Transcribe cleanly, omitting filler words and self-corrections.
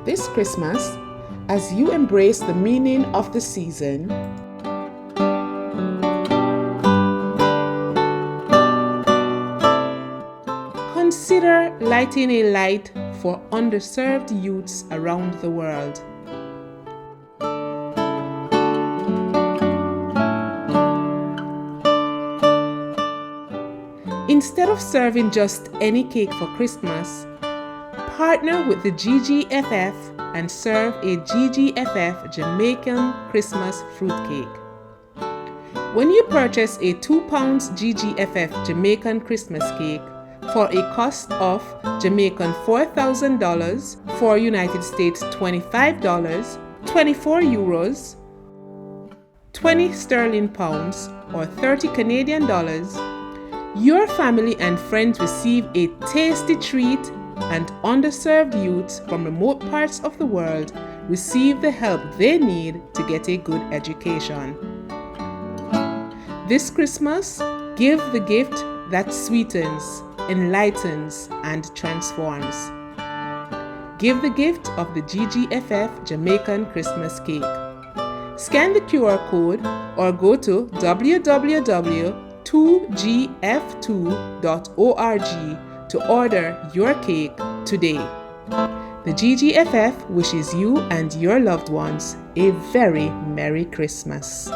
This Christmas, as you embrace the meaning of the season, consider lighting a light for underserved youths around the world. Instead of serving just any cake for Christmas, partner with the GGFF and serve a GGFF Jamaican Christmas fruitcake. When you purchase a 2 pounds GGFF Jamaican Christmas cake for a cost of Jamaican $4,000 for United States $25, 24 euros, 20 sterling pounds or 30 Canadian dollars, your family and friends receive a tasty treat, and underserved youths from remote parts of the world receive the help they need to get a good education. This Christmas, give the gift that sweetens, enlightens, and transforms. Give the gift of the GGFF Jamaican Christmas cake. Scan the QR code or go to www.2gf2.org to order your cake today. The GGFF wishes you and your loved ones a very Merry Christmas.